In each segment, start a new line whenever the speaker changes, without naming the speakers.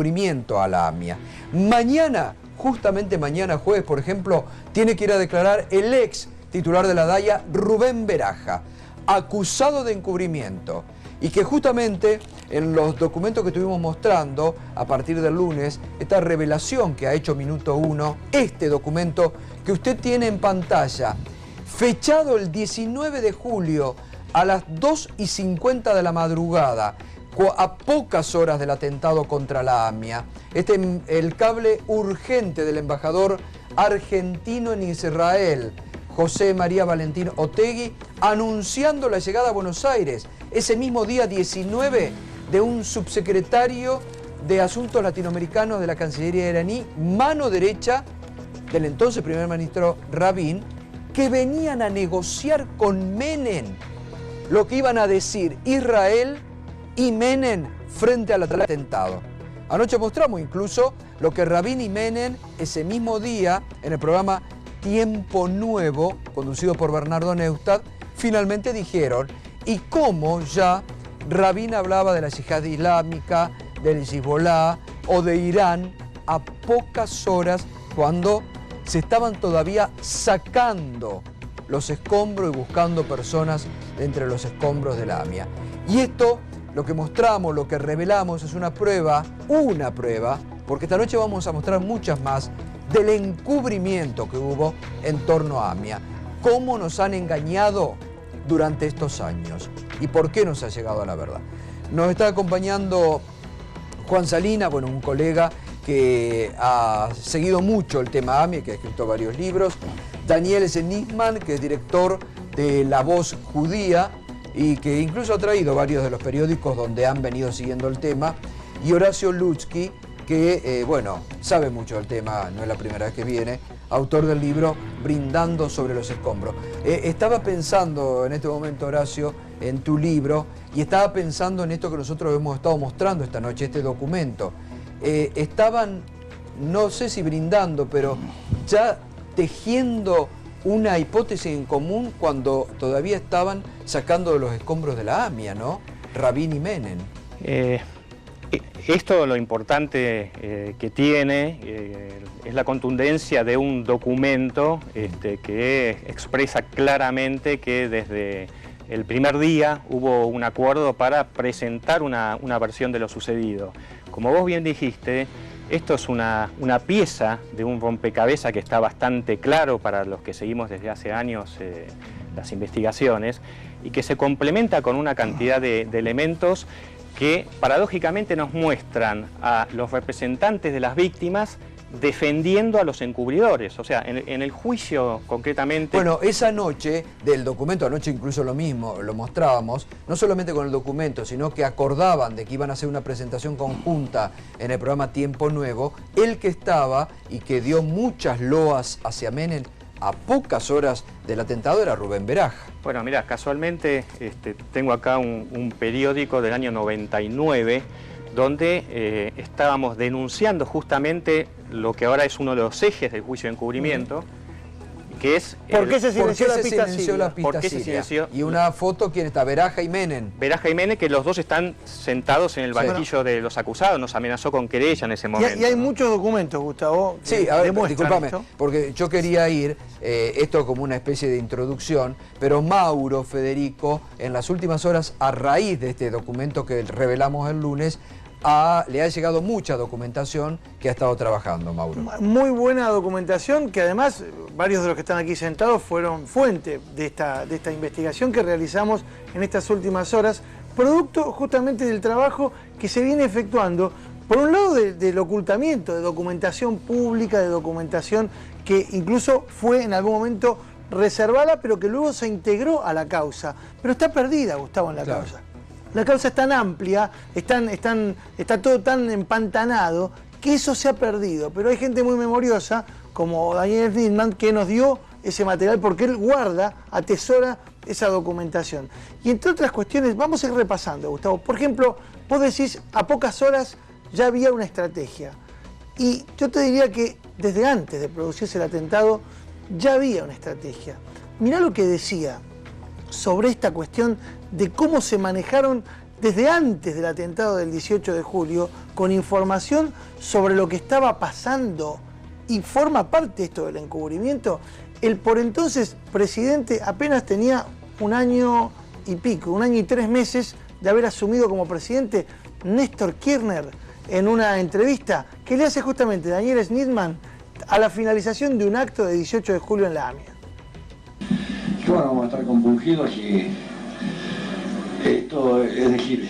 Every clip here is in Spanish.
encubrimiento a la AMIA. Mañana, justamente mañana jueves, por ejemplo, tiene que ir a declarar el ex titular de la DAIA, Rubén Beraja, acusado de encubrimiento. Y que justamente en los documentos que estuvimos mostrando a partir del lunes, esta revelación que ha hecho Minuto 1, este documento que usted tiene en pantalla, fechado el 19 de julio a las 2:50 de la madrugada, a pocas horas del atentado contra la AMIA, el cable urgente del embajador argentino en Israel, José María Valentín Otegui, anunciando la llegada a Buenos Aires, ese mismo día 19, de un subsecretario de Asuntos Latinoamericanos de la Cancillería iraní, mano derecha del entonces primer ministro Rabin, que venían a negociar con Menem lo que iban a decir Israel y Menem frente al atentado. Anoche mostramos incluso lo que Rabin y Menem ese mismo día en el programa Tiempo Nuevo, conducido por Bernardo Neustadt, finalmente dijeron, y cómo ya Rabin hablaba de la yihad islámica, del Hezbollah o de Irán a pocas horas cuando se estaban todavía sacando los escombros y buscando personas entre los escombros de la AMIA. Y esto, lo que mostramos, lo que revelamos, es una prueba, porque esta noche vamos a mostrar muchas más, del encubrimiento que hubo en torno a AMIA. Cómo nos han engañado durante estos años y por qué nos ha llegado a la verdad. Nos está acompañando Juan Salina, bueno, un colega que ha seguido mucho el tema AMIA, que ha escrito varios libros. Daniel Nisman, que es director de La Voz Judía y que incluso ha traído varios de los periódicos donde han venido siguiendo el tema. Y Horacio Lutzky, que, bueno, sabe mucho del tema, no es la primera vez que viene, autor del libro Brindando sobre los escombros. Estaba pensando en este momento, Horacio, en tu libro, y estaba pensando en esto que nosotros hemos estado mostrando esta noche, este documento. Estaban, no sé si brindando, pero ya tejiendo una hipótesis en común cuando todavía estaban sacando de los escombros de la AMIA, ¿no? Rabin y Menem.
Esto lo importante que tiene es la contundencia de un documento que expresa claramente que desde el primer día hubo un acuerdo para presentar una versión de lo sucedido. Como vos bien dijiste, esto es una pieza de un rompecabezas que está bastante claro para los que seguimos desde hace años las investigaciones y que se complementa con una cantidad de elementos que paradójicamente nos muestran a los representantes de las víctimas defendiendo a los encubridores. O sea, en el juicio concretamente...
Bueno, esa noche del documento, anoche incluso lo mismo, lo mostrábamos, no solamente con el documento, sino que acordaban de que iban a hacer una presentación conjunta en el programa Tiempo Nuevo, el que estaba y que dio muchas loas hacia Menem a pocas horas del atentado era Rubén Beraja.
Bueno, mira, casualmente tengo acá un periódico del año 99 donde estábamos denunciando justamente lo que ahora es uno de los ejes del juicio de encubrimiento, que es...
¿Por qué se silenció la pista siria? Y una foto, ¿quién está? Beraja y Menem.
Beraja y Menem, que los dos están sentados en el banquillo de los acusados, nos amenazó con querella en ese momento.
Y hay muchos documentos, Gustavo.
Sí, a ver, discúlpame, porque yo quería ir, esto como una especie de introducción, pero Mauro, Federico, en las últimas horas, a raíz de este documento que revelamos el lunes, le ha llegado mucha documentación que ha estado trabajando, Mauro.
Muy buena documentación, que además varios de los que están aquí sentados fueron fuente de esta investigación que realizamos en estas últimas horas, producto justamente del trabajo que se viene efectuando, por un lado del ocultamiento, de documentación pública, de documentación que incluso fue en algún momento reservada, pero que luego se integró a la causa. Pero está perdida, Gustavo, en la causa. La causa es tan amplia, está todo tan empantanado, que eso se ha perdido. Pero hay gente muy memoriosa, como Daniel Nisman, que nos dio ese material porque él guarda, atesora esa documentación. Y entre otras cuestiones, vamos a ir repasando, Gustavo. Por ejemplo, vos decís, a pocas horas ya había una estrategia. Y yo te diría que desde antes de producirse el atentado, ya había una estrategia. Mirá lo que decía sobre esta cuestión de cómo se manejaron desde antes del atentado del 18 de julio, con información sobre lo que estaba pasando, y forma parte esto del encubrimiento. El por entonces presidente apenas tenía 1 año y pico, 1 año y 3 meses de haber asumido como presidente. Néstor Kirchner, en una entrevista que le hace justamente Daniel Schnittmann a la finalización de un acto de 18 de julio en la AMIA.
Bueno, vamos a estar compungidos y esto, es decir,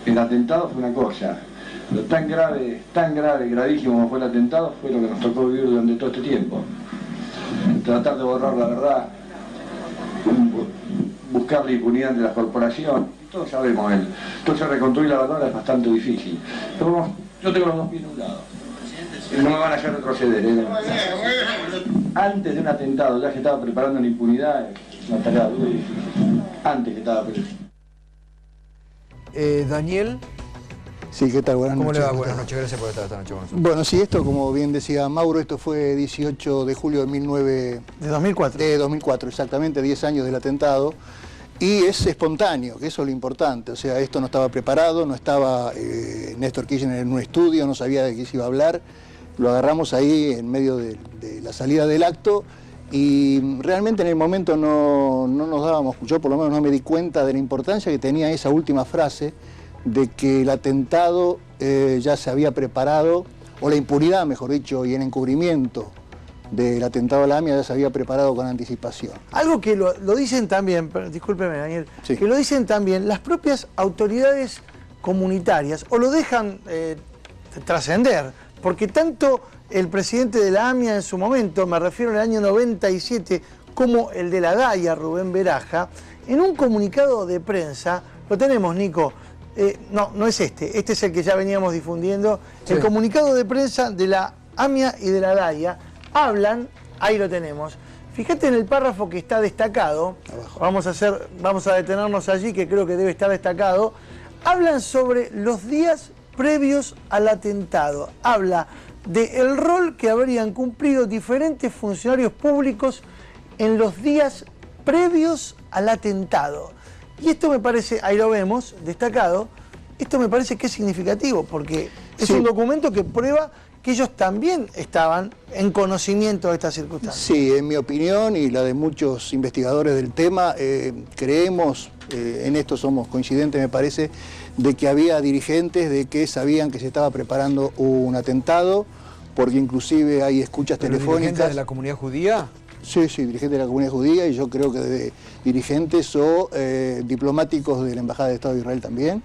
el atentado fue una cosa, pero tan grave, gravísimo como fue el atentado, fue lo que nos tocó vivir durante todo este tiempo. Tratar de borrar la verdad, buscar la impunidad de la corporación, todos sabemos, entonces reconstruir la verdad es bastante difícil. Pero yo tengo los 2 pies en un lado, no me van a hacer retroceder. Antes de un atentado ya se estaba preparando la impunidad, es una tarea muy difícil, antes que estaba preparando.
Daniel.
Sí, ¿qué tal? Buenas
¿Cómo
noches.
le va? Buenas noches, gracias por estar esta noche con nosotros.
Bueno, sí, esto, como bien decía Mauro, esto fue 18 de julio de
2004.
De 2004, exactamente, 10 años del atentado. Y es espontáneo, que eso es lo importante. O sea, esto no estaba preparado, no estaba Néstor Kirchner en un estudio, no sabía de qué se iba a hablar. Lo agarramos ahí en medio de la salida del acto y realmente en el momento no nos dábamos, yo por lo menos no me di cuenta de la importancia que tenía esa última frase de que el atentado ya se había preparado, o la impunidad, mejor dicho, y el encubrimiento del atentado a la AMIA ya se había preparado con anticipación.
Algo que lo dicen también, discúlpeme Daniel,
sí,
que lo dicen también las propias autoridades comunitarias, o lo dejan trascender, porque tanto el presidente de la AMIA en su momento, me refiero al año 97, como el de la DAIA, Rubén Beraja, en un comunicado de prensa, lo tenemos, Nico, no es este es el que ya veníamos difundiendo, sí. El comunicado de prensa de la AMIA y de la DAIA, hablan, ahí lo tenemos, fíjate en el párrafo que está destacado, vamos a detenernos allí, que creo que debe estar destacado, hablan sobre los días previos al atentado, habla del rol que habrían cumplido diferentes funcionarios públicos en los días previos al atentado. Y esto me parece, ahí lo vemos, destacado, esto me parece que es significativo, porque es un documento que prueba que ellos también estaban en conocimiento de estas circunstancias.
Sí, en mi opinión y la de muchos investigadores del tema, creemos, en esto somos coincidentes me parece, de que había dirigentes de que sabían que se estaba preparando un atentado, porque inclusive hay escuchas telefónicas.
¿Dirigentes de la comunidad judía?
Sí, dirigentes de la comunidad judía, y yo creo que de dirigentes o diplomáticos de la Embajada de Estado de Israel también,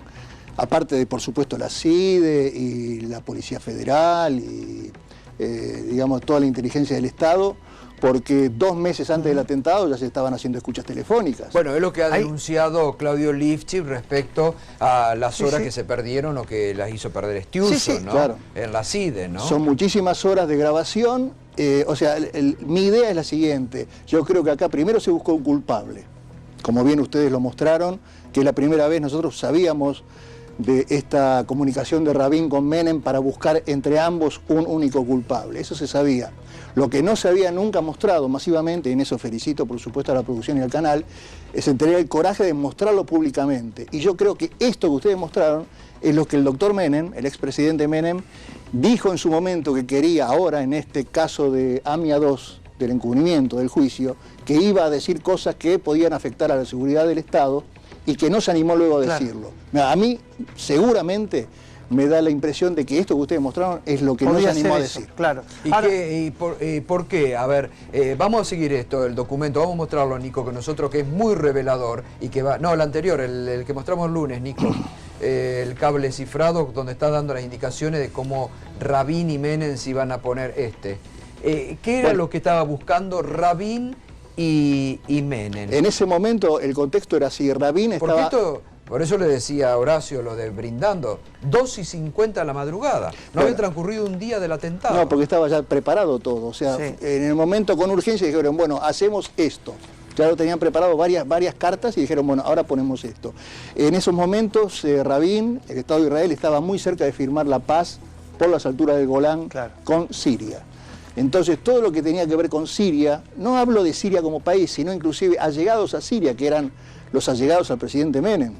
aparte de, por supuesto, la CIDE y la Policía Federal y, digamos, toda la inteligencia del Estado, porque 2 meses antes del atentado ya se estaban haciendo escuchas telefónicas.
Bueno, es lo que ha denunciado Claudio Lifchitz respecto a las horas que se perdieron o que las hizo perder Stiuso, ¿no?
Claro.
En la CIDE, ¿no?
Son muchísimas horas de grabación. O sea, mi idea es la siguiente. Yo creo que acá primero se buscó un culpable. Como bien ustedes lo mostraron, que la primera vez nosotros sabíamos de esta comunicación de Rabin con Menem para buscar entre ambos un único culpable. Eso se sabía. Lo que no se había nunca mostrado masivamente, y en eso felicito por supuesto a la producción y al canal, es tener el coraje de mostrarlo públicamente. Y yo creo que esto que ustedes mostraron es lo que el doctor Menem, el expresidente Menem, dijo en su momento que quería ahora, en este caso de AMIA 2, del encubrimiento, del juicio, que iba a decir cosas que podían afectar a la seguridad del Estado y que no se animó luego a decirlo. A mí, seguramente, me da la impresión de que esto que ustedes mostraron es lo que no se animó a decir.
Claro.
¿Y por qué? A ver, vamos a seguir esto, el documento, vamos a mostrarlo, Nico, que nosotros, que es muy revelador y que va... No, el anterior, el que mostramos el lunes, Nico. El cable cifrado donde está dando las indicaciones de cómo Rabin y Menem se iban a poner ¿Qué era lo que estaba buscando Rabin y Menem?
En ese momento el contexto era así, Rabin estaba...
Por eso le decía a Horacio lo de brindando, 2:50 de la madrugada. No había transcurrido un día del atentado.
No, porque estaba ya preparado todo. O sea, en el momento con urgencia dijeron, bueno, hacemos esto. Ya lo tenían preparado varias cartas y dijeron, bueno, ahora ponemos esto. En esos momentos, Rabin, el Estado de Israel, estaba muy cerca de firmar la paz por las alturas del Golán con Siria. Entonces, todo lo que tenía que ver con Siria, no hablo de Siria como país, sino inclusive allegados a Siria, que eran los allegados al presidente Menem.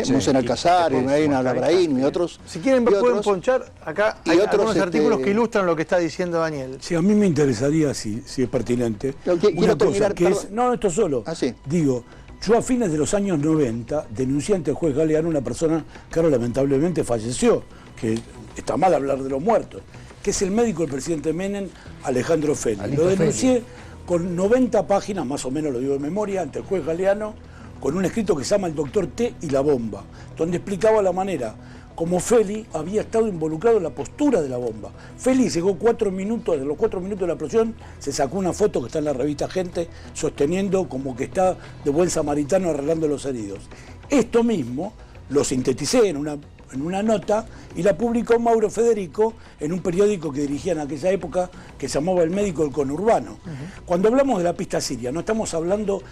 Sí.
Musen Alcázar, Ibrahim Al-Abrahim y otros.
Si quieren pueden ponchar acá hay algunos artículos que ilustran lo que está diciendo Daniel.
Sí, a mí me interesaría, si es pertinente,
quiero terminar,
que es... No, esto solo.
Sí.
Digo, yo a fines de los años 90 denuncié ante el juez Galeano una persona que ahora lamentablemente falleció, que está mal hablar de los muertos, que es el médico del presidente Menem, Alejandro Feli. Lo denuncié con 90 páginas, más o menos lo digo de memoria, ante el juez Galeano, con un escrito que se llama El Doctor T y la bomba, donde explicaba la manera como Feli había estado involucrado en la postura de la bomba. Feli llegó 4 minutos, de los 4 minutos de la explosión, se sacó una foto que está en la revista Gente, sosteniendo como que está de buen samaritano arreglando los heridos. Esto mismo lo sinteticé en una nota y la publicó Mauro Federico en un periódico que dirigía en aquella época que se llamaba El Médico del Conurbano. Cuando hablamos de la pista siria, no estamos hablando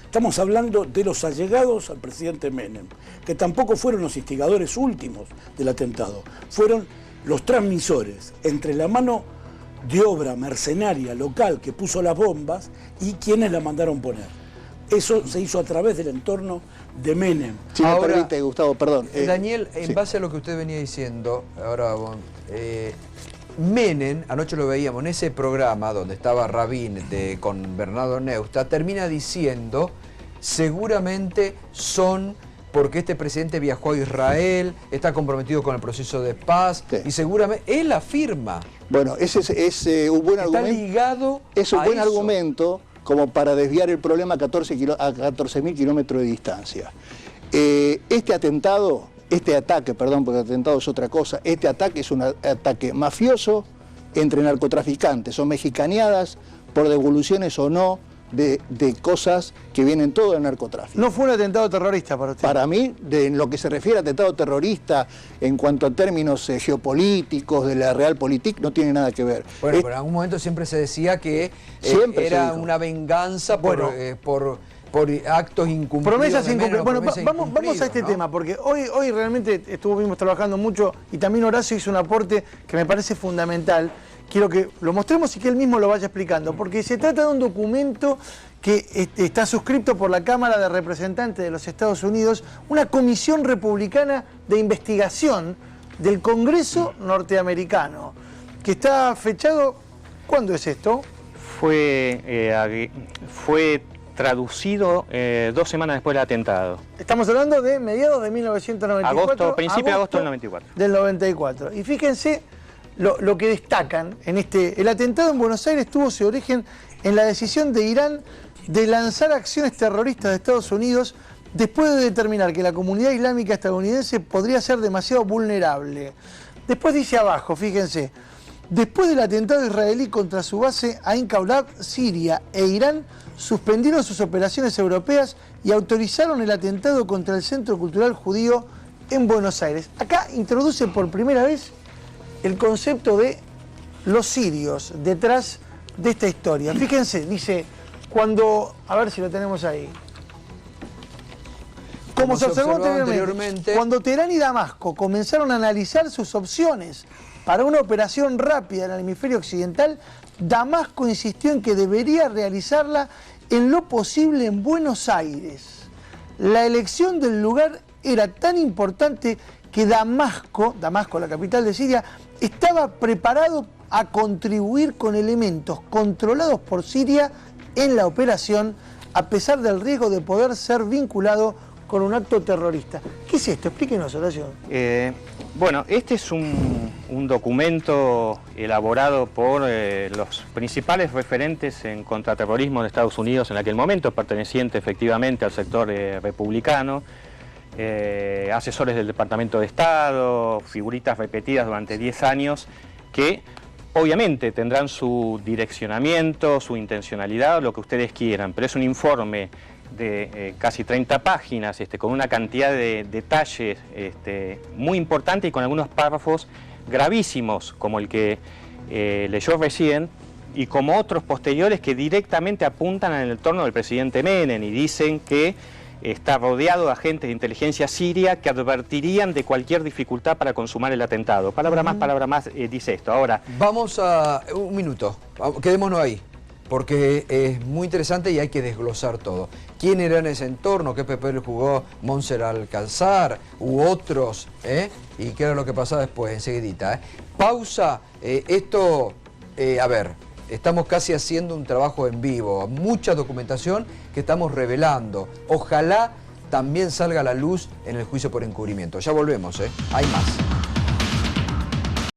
de los allegados al presidente Menem, que tampoco fueron los instigadores últimos del atentado, fueron los transmisores entre la mano de obra mercenaria local que puso las bombas y quienes la mandaron poner. Eso se hizo a través del entorno de Menem.
Si me permite, Gustavo, perdón.
Daniel, en base a lo que usted venía diciendo, ahora Menem, anoche lo veíamos en ese programa donde estaba Rabin con Bernardo Neustadt, termina diciendo, seguramente son porque este presidente viajó a Israel, está comprometido con el proceso de paz, y seguramente él afirma.
Bueno, ese es un buen argumento.
Está ligado
es un buen
eso.
argumento como para desviar el problema a 14.000 kilómetros de distancia. Este ataque, porque atentado es otra cosa, este ataque es un ataque mafioso entre narcotraficantes, son mexicaneadas por devoluciones o no de cosas que vienen todo del narcotráfico.
No fue un atentado terrorista para usted.
Para mí, en lo que se refiere a atentado terrorista, en cuanto a términos geopolíticos, de la realpolitik, no tiene nada que ver.
Bueno, pero en algún momento siempre se decía que era una venganza por actos incumplidos.
Promesas incumplidas. Bueno, vamos a este tema, porque hoy realmente estuvimos trabajando mucho y también Horacio hizo un aporte que me parece fundamental. Quiero que lo mostremos y que él mismo lo vaya explicando, porque se trata de un documento que está suscrito por la Cámara de Representantes de los Estados Unidos, una comisión republicana de investigación del Congreso norteamericano, que está fechado... ¿Cuándo es esto?
Fue traducido 2 semanas después del atentado.
Estamos hablando de mediados de 1994.
Principio de agosto del 94.
Del 94. Y fíjense lo que destacan en el atentado en Buenos Aires tuvo su origen en la decisión de Irán de lanzar acciones terroristas de Estados Unidos después de determinar que la comunidad islámica estadounidense podría ser demasiado vulnerable. Después dice abajo, fíjense, después del atentado israelí contra su base Ain Kaulab, Siria e Irán suspendieron sus operaciones europeas y autorizaron el atentado contra el Centro Cultural Judío en Buenos Aires. Acá introduce por primera vez el concepto de los sirios detrás de esta historia. Fíjense, dice, a ver si lo tenemos ahí. Como se observó anteriormente, cuando Teherán y Damasco comenzaron a analizar sus opciones para una operación rápida en el hemisferio occidental, Damasco insistió en que debería realizarla en lo posible en Buenos Aires. La elección del lugar era tan importante que Damasco, la capital de Siria, estaba preparado a contribuir con elementos controlados por Siria en la operación, a pesar del riesgo de poder ser vinculado con un acto terrorista. ¿Qué es esto? Explíquenos, Horacio.
Bueno, este es un documento elaborado por los principales referentes en contraterrorismo de Estados Unidos en aquel momento, perteneciente efectivamente al sector republicano, asesores del Departamento de Estado, figuritas repetidas durante 10 años, que obviamente tendrán su direccionamiento, su intencionalidad, lo que ustedes quieran, pero es un informe de casi 30 páginas, con una cantidad de detalles muy importante y con algunos párrafos gravísimos, como el que leyó recién, y como otros posteriores que directamente apuntan al entorno del presidente Menem y dicen que está rodeado de agentes de inteligencia siria que advertirían de cualquier dificultad para consumar el atentado. Palabra más, dice esto. Ahora,
vamos a un minuto, quedémonos ahí. porque es muy interesante y hay que desglosar todo. ¿Quién era en ese entorno? ¿Qué papel jugó Monser Alcázar u otros? ¿Y qué era lo que pasaba después? Enseguidita. Pausa. A ver, estamos casi haciendo un trabajo en vivo. Mucha documentación que estamos revelando. Ojalá también salga a la luz en el juicio por encubrimiento. Ya volvemos, hay más.